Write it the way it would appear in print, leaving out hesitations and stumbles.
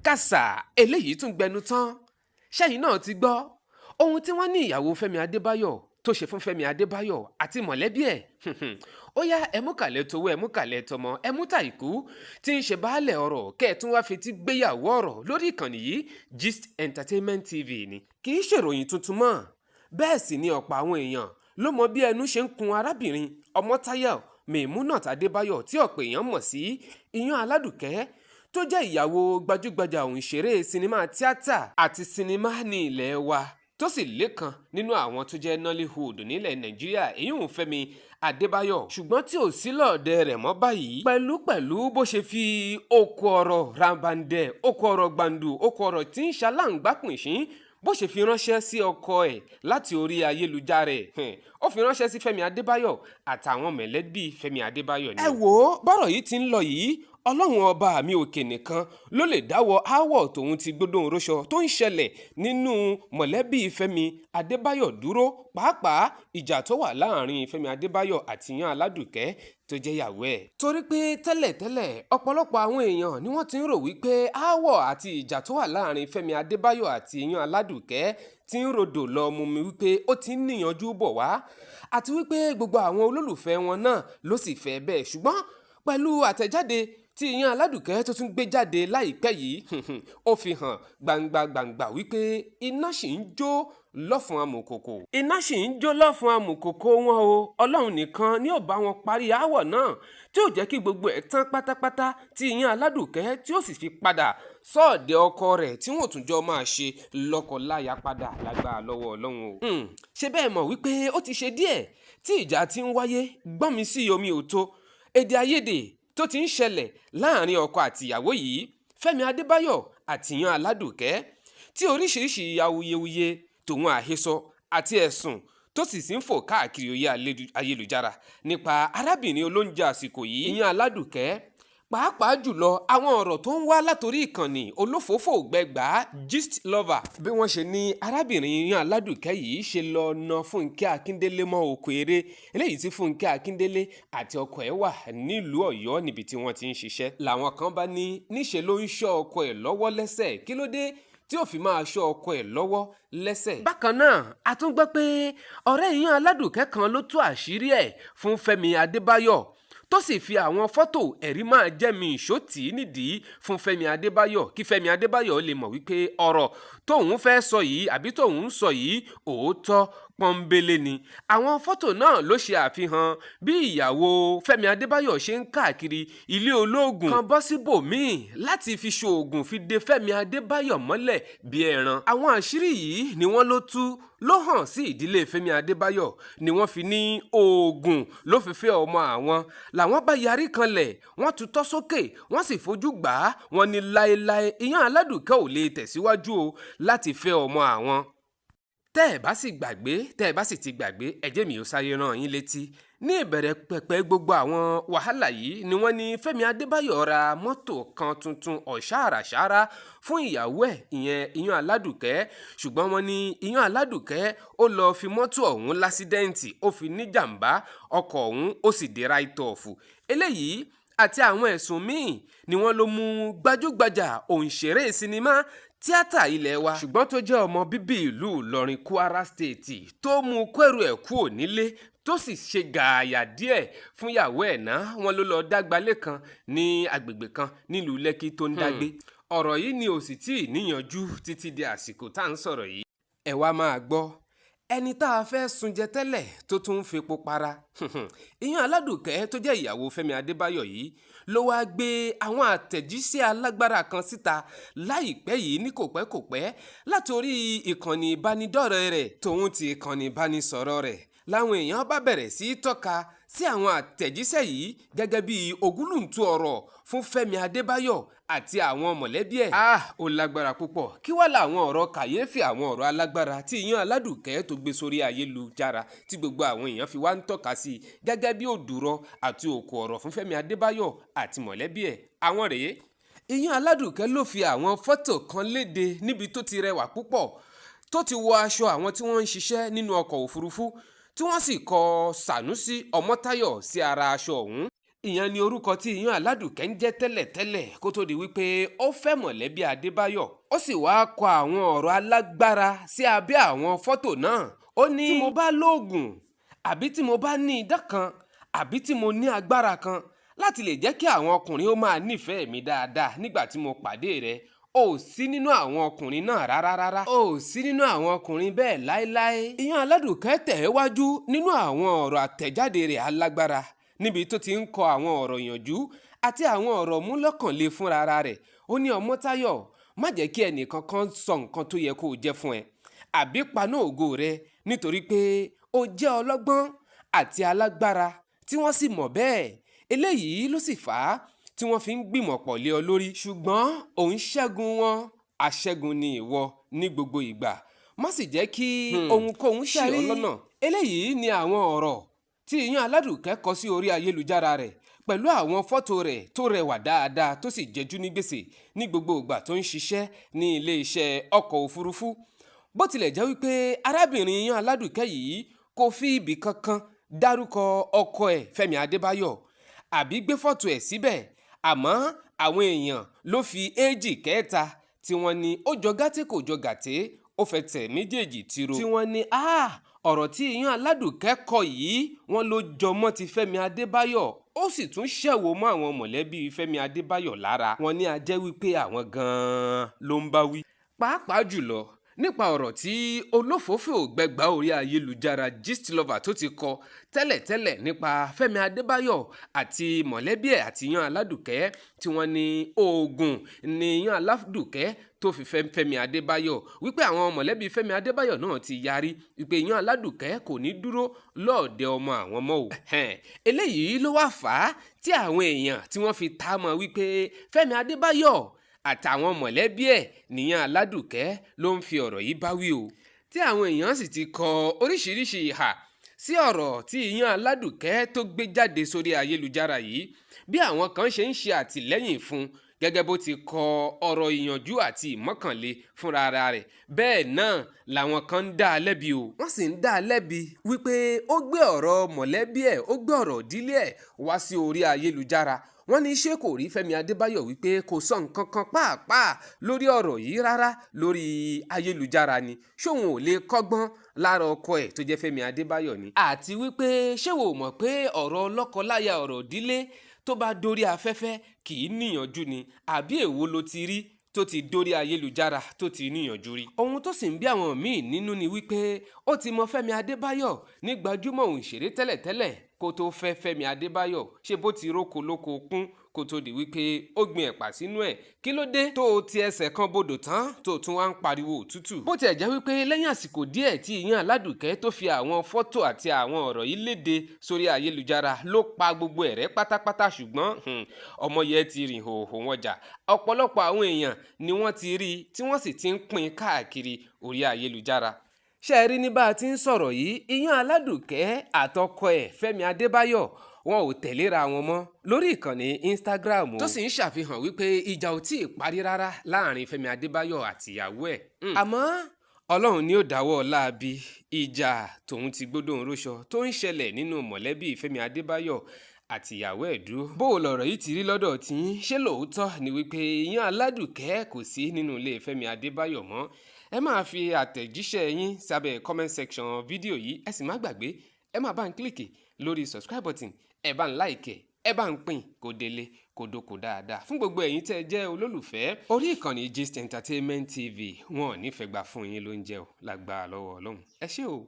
kàsà eléyìí tún gbẹnu tán ṣẹ́yìn náà ti gbọ́ ohun tí wọ́n ní ìyàwó Fẹ́mi Adébáyọ̀ tó ṣe fún Fẹ́mi Adébáyọ̀ àti mọ̀lẹ́bí ẹ̀ ó yá ẹmúkàlẹ̀ towó ẹmúkàlẹ̀ tọmọ ẹmúta ìkú tí ń ṣe baálẹ̀ ọ̀rọ̀ kẹ́ẹ̀tún wá fetí gbéyàwó ọ̀rọ̀ lórí ìkànnì yìí Gist Entertainment TV ni kì í ṣèròyìn tuntun mọ́ bẹ́ẹ̀ sì ni ọ̀pọ̀ àwọn èèyàn ló mọ bí ẹnu ṣe ń kun arábìnrin Ọmọ́táyọ̀ Mèmúnát Adébáyọ̀ tí ọ̀pọ̀ èèyàn mọ̀ sí Iyán Aládùkẹ́ tó jẹ́ ìyàwó gbajúgbajà òǹṣeré sinimá tíátà àti sinimá ní ilẹ̀ wa tó sì lékan nínú àwọn tó jẹ́ Nollywood nílẹ̀ Nàìjíríà èyí ń Fẹ́mi Adébáyọ̀ ṣùgbọ́n tí ò sí lọ́ọ̀dẹ rẹ̀ mọ́ báyìí pẹ̀lú bó ṣe fi oko ọ̀rọ̀ rambandẹ oko ọ̀rọ̀ gbàǹdù oko ọ̀rọ̀ tí ń ṣaláǹgbápìnṣín bó ṣe fi ránṣẹ́ sí ọkọ ẹ̀ láti orí ayélujára ẹ̀ ó fi ránṣẹ́ sí Fẹ́mi Adébáyọ̀ àtàwọn mẹ̀lẹ́bí Fẹ́mi Adébáyọ̀ ni. ẹ wò ó bọ́rọ̀ yìí ti ń lọ yìí ọlọ́run ọba mi òkè nìkan ló lè dáwọ́ aáwọ̀ tòun ti gbódò òróṣọ tó ń ṣẹlẹ̀ nínú mọ̀lẹ́bí Fẹ́mi Adébáyọ̀ dúró pàápàá ìjà tó wà láàrin Fẹ́mi Adébáyọ̀ àti Iyán Aládùkẹ́ tó jẹ́ ìyàwó ẹ̀. torí pé tẹ́lẹ̀tẹ́lẹ̀ ọ̀pọ̀lọpọ̀ àwọn èèyàn ni wọ́n ti ń rò wípé aáwọ̀ àti ìjà tó wà láàrin Fẹ́mi Adébáyọ̀ àti Iyán Aládùkẹ́ ti ń rodò lọ mú mi wípé ó ti ń níyanjú bọ̀ wá àti wípé gbogbo àwọn olólùfẹ́ wọn náà ló sì fẹ́ bẹ́ẹ̀ ṣùgbọ́n pẹ̀lú àtẹ̀jáde tí Iyán Aládùkẹ́ tó tún gbé jáde láìpẹ́ yìí ó fi hàn gbangba wípé iná ṣì ń jó lọ́fun amùkòkò. iná ṣì ń jó lọ́fun amùkòkò wọn o ọlọ́run nìkan ni ó bá wọn parí aáwọ̀ náà tí ó jẹ́ kí gbogbo ẹ̀ tán pátápátá tí Iyán Aládùkẹ́ tí ó sì fi padà sọ́ọ̀dẹ̀ ọkọ rẹ̀ tí wọ́n tún jọ máa ṣe lọ́kọláya padà lágbára lọ́wọ́ ọlọ́run o. ṣé bẹ́ẹ̀ mọ̀ wípé ó ti ṣe díẹ̀ tí ìjà ti ń wáyé gbọ́n mi sí omi òtó èdè àìyedè tó ti ń ṣẹlẹ̀ láàrin ọkọ àtìyàwó yìí Fẹ́mi Adébáyọ̀ àti Iyán Aládùkẹ́ tí oríṣiríṣi awuyewuye tòun àhesọ àti ẹ̀sùn tó sì ń fò káàkiri orí ayélujára nípa arábìnrin olóúnjẹ àsìkò yìí Iyán Aládùkẹ́ pàápàá jùlọ àwọn ọ̀rọ̀ tó ń wá látòrí ìkànnì olófòófò gbẹgbà Gist Lover bí wọ́n ṣe ní arábìnrin Iyán Aládùkẹ́ yìí ṣe lọ na Fúnkẹ́ Akíndélé mọ́ oko eré eléyìí tí Fúnkẹ́ Akíndélé àti ọkọ ẹ̀ wà nílùú Ọ̀yọ́ níbi tí wọ́n ti ń ṣiṣẹ́ làwọn kan bá ní níṣe ló ń ṣọ́ ọkọ ẹ̀ lọ́wọ́ lẹ́sẹ̀ kí ló dé tí ó fi máa ṣọ́ ọkọ ẹ̀ lọ́wọ́ lẹ́sẹ̀. bákan náà a tún gbọ́ pé ọ̀rẹ́ Iyán Aládùkẹ́ kan ló tú àṣírí ẹ̀ fún Fẹ́mi Adébáyọ̀ tó sì fi àwọn fọ́tò ẹ̀rí máa jẹ́ mi ìṣòtì nídìí fún Fẹ́mi Adébáyọ̀ kí Fẹ́mi Adébáyọ̀ lè mọ̀ wípé ọ̀rọ̀ tóun fẹ́ sọ yìí àbí tóun ń sọ yìí òótọ́ pọ́nbélé ni. àwọn fọ́tò náà ló ṣe àfihàn bí ìyàwó Fẹ́mi Adébáyọ̀ ṣe ń káàkiri ilé olóògùn kan bọ́ síbòmíì láti fi ṣoògùn fi de Fẹ́mi Adébáyọ̀ mọ́lẹ̀ bí ẹran. àwọn àṣírí yìí ni wọ́n ló tú ló hàn sí ìdílé Fẹ́mi Adébáyọ̀ ni wọ́n fi ní oògùn ló fi fẹ́ ọmọ àwọn làwọn bá yarí kanlẹ̀ wọ́n tutọ́ sókè wọ́n sì fojú gbà á wọ́n ní láéláé Iyán Aládùkẹ́ ò lè tẹ̀síwájú o láti fẹ́ ọmọ àwọn. tẹ́ ẹ̀ bá sì ti gbàgbé ẹ jẹ́ mi ò sáré rán yín létí ní ìbẹ̀rẹ̀ pẹ̀pẹ̀ gbogbo àwọn wàhálà yìí ni wọ́n ní Fẹ́mi Adébáyọ̀ ra mọ́tò kan tuntun ọ̀ṣàràṣàrà fún ìyàwó ẹ̀ ìyẹn Iyán Aládùkẹ́ ṣùgbọ́n wọ́n ní Iyán Aládùkẹ́ ó lọ fi mọ́tò ọ̀hún lásídẹ́ǹtì ó fi níjàmbá ọkọ̀ ọ̀hún ó sì dé ráìtọ̀ọ̀fù eléyìí àti àwọn ẹ̀sùn míì ni wọ́n ló mú gbajúgbajà òǹṣeré sinimá tíátà ilé wa ṣùgbọ́n tó jẹ́ ọmọ bíbí ìlú Ìlọrin Kwara State tó mú kẹ́rù ẹ̀ kúrò nílé tó sì ṣe gààyà díẹ̀ fún ìyàwó ẹ̀ náà wọ́n ló lọ dágbálé kan ní agbègbè kan nílùú Lẹ́kì tó ń dágbé ọ̀rọ̀ yìí ni ò sì tí ì níyanjú títí di àsìkò tá à ń sọ̀rọ̀ yìí. ẹ wá máa gbọ́ ẹni tá a fẹ́ sunjẹ tẹ́lẹ̀ tó tún ń fepo para Iyán Aládùkẹ́ tó jẹ́ ìyàwó Fẹ́mi Adébáyọ̀ yìí ló wáá gbé àwọn àtẹ̀jíṣẹ́ alágbára kan síta láìpẹ́ yìí ní kòpẹ́kòpẹ́ látòrí ìkànnì ìbánidọ́rẹ̀ẹ́ rẹ̀ tòun ti ìkànnì ìbánisọ̀rọ̀ rẹ̀ láwọn èèyàn bá bẹ̀rẹ̀ sí í tọ́ka sí àwọn àtẹ̀jíṣẹ́ yìí gẹ́gẹ́ bí ògúlùntú ọ̀rọ̀ fún Fẹ́mi Adébáyọ̀ àti àwọn mọ̀lẹ́bí ẹ̀. ó lágbára púpọ̀ kí wá làwọn ọ̀rọ̀ kàyéfì àwọn ọ̀rọ̀ alágbára tí Iyán Aládùkẹ́ tó gbé sórí ayélujára tí gbogbo àwọn èèyàn fi wá ń tọ́ka sí gẹ́gẹ́ bí òdùrọ̀ àti òkò ọ̀rọ̀ fún Fẹ́mi Adébáyọ̀ àti mọ̀lẹ́bí ẹ̀. àwọn rèé Iyán Aládùkẹ́ ló fi àwọn fọ́tò kan léde níbi tó ti rẹwà púpọ̀ tó ti wọ aṣọ àwọn tí wọ́n ń ṣiṣẹ́ nínú ọkọ̀ òfurufú tí wọ́n sì kọ Sànúsí Ọmọ́táyọ̀ sí ara aṣọ ọ̀hún ìyẹn ni orúkọ tí Iyán Aládùkẹ́ ń jẹ́ tẹ́lẹ̀tẹ́lẹ̀ kó tó di wípé ó fẹ́ mọ̀lẹ́bí Adébáyọ̀. Ó sì wáá kọ àwọn ọ̀rọ̀ alágbára sí abẹ́ àwọn fọ́tò náà. Ó ní tí mo bá lóògùn àbí tí mo bá ní idán kan àbí tí mo ní agbára kan láti lè jẹ́ kí àwọn ọkùnrin ó máa nífẹ̀ẹ́ mi dáadáa nígbà tí mo pàdé rẹ̀, ò sí nínú àwọn ọkùnrin náà rárá. ò sí nínú àwọn ọkùnrin bẹ́ẹ̀ láéláé. Iyán Aládùkẹ́ tẹ̀ wájú nínú àwọn ọ̀rọ̀ àtẹ̀jáde rẹ̀ alágbára níbi tó ti ń kọ àwọn ọ̀rọ̀ ìyànjú àti àwọn ọ̀rọ̀ múlọ́kànle fúnra rẹ̀. Ó ní Ọmọ́táyọ̀, má jẹ́ kí ẹnìkankan sọ nǹkan tó yẹ kó o jẹ́ fún ẹ àbí paná ògo rẹ, nítorí pé ó jẹ́ ọlọ́gbọ́n àti alágbára tí wọ́n sì mọ̀ bẹ́ẹ̀. Eléyìí ló sì fà á tí wọ́n fi ń gbìmọ̀ pọ̀ lé ọ lórí, ṣùgbọ́n òun ṣẹ́gun wọn. Aṣẹ́gun ni ìwọ ní gbogbo ìgbà. Má sì jẹ́ kí ohunkóhun ṣì ọ́ lọ́nà. Eléyìí ni àwọn ọ̀rọ̀ tí Iyán Aládùkẹ́ kọ sí orí ayélujára rẹ̀ pẹ̀lú àwọn fọ́tò rẹ̀ tó rẹwà dáadáa tó sì jẹjú ní gbèsè ní gbogbo ìgbà tó ń ṣiṣẹ́ ní ilé-iṣẹ́ ọkọ̀ òfurufú. Bó tilẹ̀ jẹ́ wípé arábìnrin Iyán Aládùkẹ́ yìí kò fi ibì kankan dárúkọ ọkọ ẹ̀ Fẹ́mi Adébáyọ̀ àbí gbé fọ́tò ẹ̀ síbẹ̀, àmọ́ àwọn èèyàn ló fi èjì kẹta tí wọ́n ní ó jọ gàtè kò jọ gàtè, ó fẹ́ tẹ̀ méjèèjì tiro, tí wọ́n ní ọ̀rọ̀ tí Iyán Aládùkẹ́ kọ yìí wọ́n ló jọmọ́ ti Fẹ́mi Adébáyọ̀, ó sì tún ṣẹ̀wò mọ́ àwọn mọ̀lẹ́bí Fẹ́mi Adébáyọ̀ lára. Wọ́n ní a jẹ́ wípé àwọn gan-an ló ń bá wí. Pàápàá jùlọ nípa ọ̀rọ̀ tí olófòófó gbẹgbà orí ayélujára Gistlover tó ti kọ tẹ́lẹ̀tẹ́lẹ̀ nípa Fẹ́mi Adébáyọ̀ àti mọ̀lẹ́bí ẹ̀ àti Iyán Aládùkẹ́, tí wọ́n ní oògùn ni Iyán Aládùkẹ́ tó fi Fẹ́mi Adébáyọ̀, wípé àwọn mọ̀lẹ́bí Fẹ́mi Adébáyọ̀ náà ti yarí wípé Iyán Aládùkẹ́ kò ní dúró lọ́ọ̀dẹ ọmọ àwọn mọ́ o. Eléyìí ló wá fà á tí àwọn èèyàn tí wọ́n fi tá mọ́ wípé Fẹ́mi Adébáyọ̀ àtàwọn mọ̀lẹ́bí ẹ̀ nìyàn Aládùkẹ́ ló ń fi ọ̀rọ̀ yìí báwí o. Tí àwọn èèyàn sì ti kọ oríṣiríṣi ìhà sí ọ̀rọ̀ tí Iyán Aládùkẹ́ tó gbé jáde sórí ayélujára yìí, bí àwọn kan ṣe ń ṣe àtìlẹ́yìn fún gẹ́gẹ́ bó ti kọ ọ̀rọ̀ ìyànjú àti ìmọ̀kànle fúnra rẹ̀, bẹ́ẹ̀ náà làwọn kan ń dá a lẹ́bi o. Wọ́n sì ń dá a lẹ́bi wípé ó gbé ọ̀rọ̀ mọ̀lẹ́bí ẹ̀, ó gbé ọ̀rọ̀ ìdílé ẹ̀ wá sí orí ayélujára. Wọ́n ní ṣé kò rí Fẹ́mi Adébáyọ̀ wípé kò sọ nǹkan kan pàápàá lórí ọ̀rọ̀ yìí rárá lórí ayélujára ni, ṣóun ò lè kọ́gbọ́n lára ọkọ ẹ̀ tó jẹ́ Fẹ́mi Adébáyọ̀ ni. Àti wípé ṣé wò mọ̀ pé ọ̀rọ̀ lọ́kọláya, ọ̀rọ̀ ìdílé tó bá dórí afẹ́fẹ́ kì í níyànjú ni, àbí èwo ló ti rí tó ti dórí ayélujára tó ti níyànjú rí. Ohun tó sì ń bí àwọn míì nínú ni wípé ó ti mọ Fẹ́mi Adébáyọ̀ ní gbajúmọ̀ òǹṣèré tẹ́lẹ̀tẹ́lẹ̀ kó tó fẹ́ Fẹ́mi Adébáyọ̀, ṣe bó ti róko lóko kún kó tó di wípé ó gbin ẹ̀pà sínú ẹ̀. Kí ló dé tó o ti ẹsẹ̀ kan bodò tán tó tún wá ń pariwo òtútù? Bó tiẹ̀ jẹ́ wípé lẹ́yìn àsìkò díẹ̀ tí Iyán Aládùkẹ́ tó fi àwọn fọ́tò àti àwọn ọ̀rọ̀ yìí léde sórí ayélujára ló pa gbogbo ẹ̀rẹ́ pátápátá, ṣùgbọ́n ọmọ yẹn ti rìn hòhò wọn jà. Ọ̀pọ̀lọpọ̀ àwọn èèyàn ni wọ́n ti rí tí wọ́n sì ti ń pín káàkiri orí ayélujára. Ṣé ẹ rí ní bá a ti ń sọ̀rọ̀ yìí, Iyán Aládùkẹ́ àtọkọ ẹ̀ Fẹ́mi Adébáyọ̀ wọn ò tẹ̀léra wọn mọ́ lórí ìkànnì Instagram, tó sì ń ṣàfihàn wípé ìjà ò tí ì parí rárá láàrin Fẹ́mi Adébáyọ̀ àti ìyàwó ẹ̀. Àmọ́ Ọlọ́run ni ó dáwọ́ láabi ìjà tòun ti gbódòun róṣọ tó ń ṣẹlẹ̀ nínú mọ̀lẹ́bí Fẹ́mi Adébáyọ̀ àti ìyàwó ẹ̀ dúró. Bó o lọ̀rọ̀ yìí ti rí lọ́dọ̀ tí ṣé lóòótọ́ ni wípé Iyán Aládùkẹ́ kò sí nínú ilé Fẹ́mi Adébáyọ̀ mọ́? Ẹ máa fi àtẹ̀jíṣẹ́ yín sábẹ́ comment section fídíò yìí. Ẹ sì má gbàgbé, ẹ máa bá ń kílìkì lórí subscribe button, ẹ bá ń like, ẹ bá ń pín kó délé kó dóko dáadáa. Fún gbogbo ẹ̀yin tẹ́ ẹ jẹ́ olólùfẹ́ orí ìkànnì Gist Entertainment TV, wọn ò ní fẹ́ gbà fún yín lóúnjẹ o, lágbára lọ́wọ́ Ọlọ́run. Ẹ ṣé o.